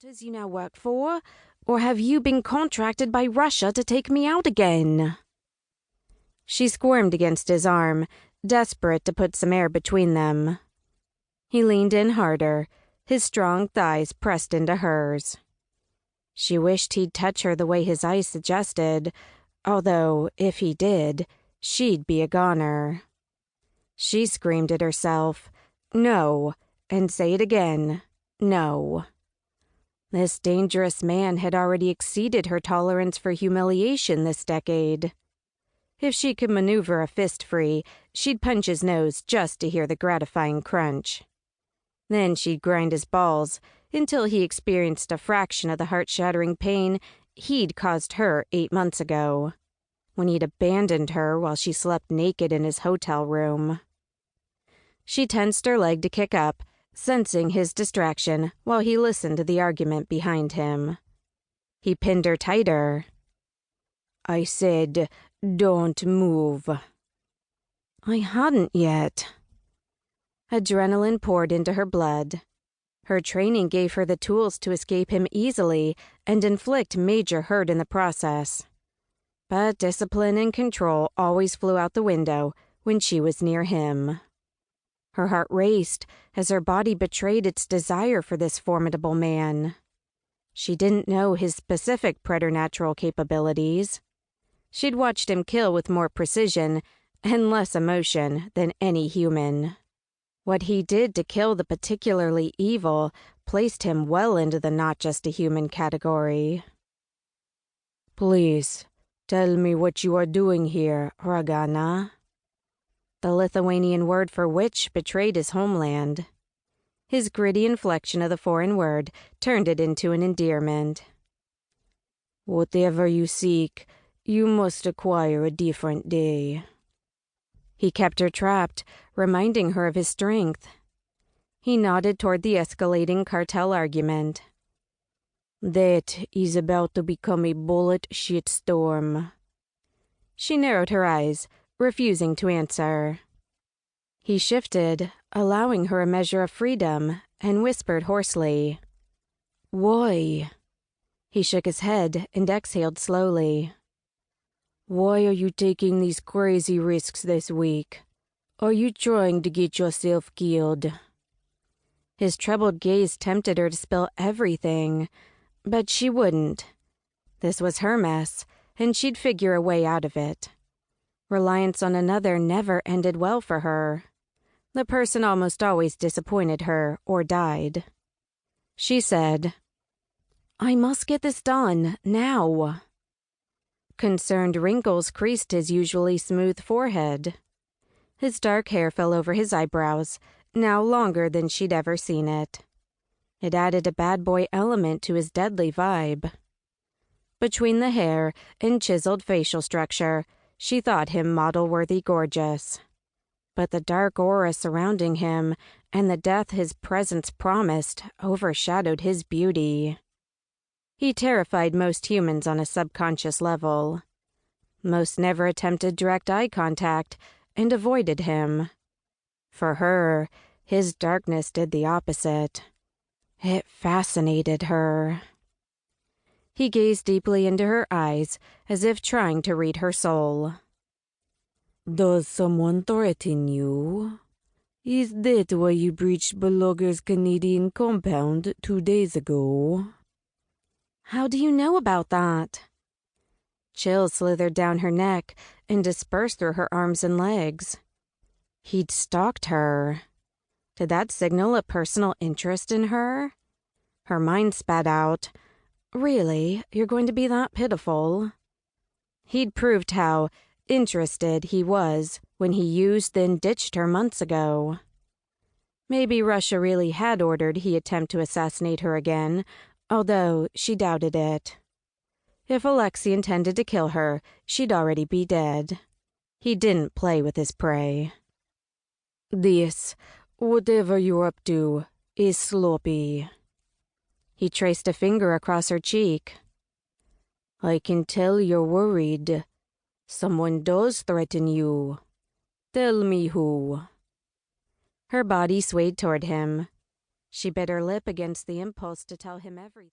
headquarters you now work for? Or have you been contracted by Russia to take me out again?" She squirmed against his arm, desperate to put some air between them. He leaned in harder, his strong thighs pressed into hers. She wished he'd touch her the way his eyes suggested, although, if he did, she'd be a goner. She screamed at herself, "No," and say it again, "No." This dangerous man had already exceeded her tolerance for humiliation this decade. If she could maneuver a fist free, she'd punch his nose just to hear the gratifying crunch. Then she'd grind his balls until he experienced a fraction of the heart-shattering pain he'd caused her 8 months ago, when he'd abandoned her while she slept naked in his hotel room. She tensed her leg to kick up, sensing his distraction while he listened to the argument behind him. He pinned her tighter. "I said, don't move." "I hadn't yet." Adrenaline poured into her blood. Her training gave her the tools to escape him easily and inflict major hurt in the process. But discipline and control always flew out the window when she was near him. Her heart raced as her body betrayed its desire for this formidable man. She didn't know his specific preternatural capabilities. She'd watched him kill with more precision and less emotion than any human. What he did to kill the particularly evil placed him well into the not just a human category. "Please, tell me what you are doing here, Ragana." The Lithuanian word for witch betrayed his homeland. His gritty inflection of the foreign word turned it into an endearment. "Whatever you seek, you must acquire a different day." He kept her trapped, reminding her of his strength. He nodded toward the escalating cartel argument. "That is about to become a bullet shitstorm." She narrowed her eyes, refusing to answer. He shifted, allowing her a measure of freedom, and whispered hoarsely, "Why?" He shook his head and exhaled slowly. "Why are you taking these crazy risks this week? Are you trying to get yourself killed?" His troubled gaze tempted her to spill everything, but she wouldn't. This was her mess, and she'd figure a way out of it. Reliance on another never ended well for her. The person almost always disappointed her or died. She said, "I must get this done, now." Concerned wrinkles creased his usually smooth forehead. His dark hair fell over his eyebrows, now longer than she'd ever seen it. It added a bad boy element to his deadly vibe. Between the hair and chiseled facial structure, she thought him model-worthy gorgeous. But the dark aura surrounding him and the death his presence promised overshadowed his beauty. He terrified most humans on a subconscious level. Most never attempted direct eye contact and avoided him. For her, his darkness did the opposite. It fascinated her. He gazed deeply into her eyes, as if trying to read her soul. "Does someone threaten you? Is that why you breached Blogger's Canadian compound 2 days ago?" "How do you know about that?" Chills slithered down her neck and dispersed through her arms and legs. He'd stalked her. Did that signal a personal interest in her? Her mind spat out, "Really, you're going to be that pitiful?" He'd proved how interested he was when he used then ditched her months ago. Maybe Russia really had ordered he attempt to assassinate her again, although she doubted it. If Alexi intended to kill her, she'd already be dead. He didn't play with his prey. "This, whatever you're up to, is sloppy." He traced a finger across her cheek. "I can tell you're worried. Someone does threaten you. Tell me who." Her body swayed toward him. She bit her lip against the impulse to tell him everything.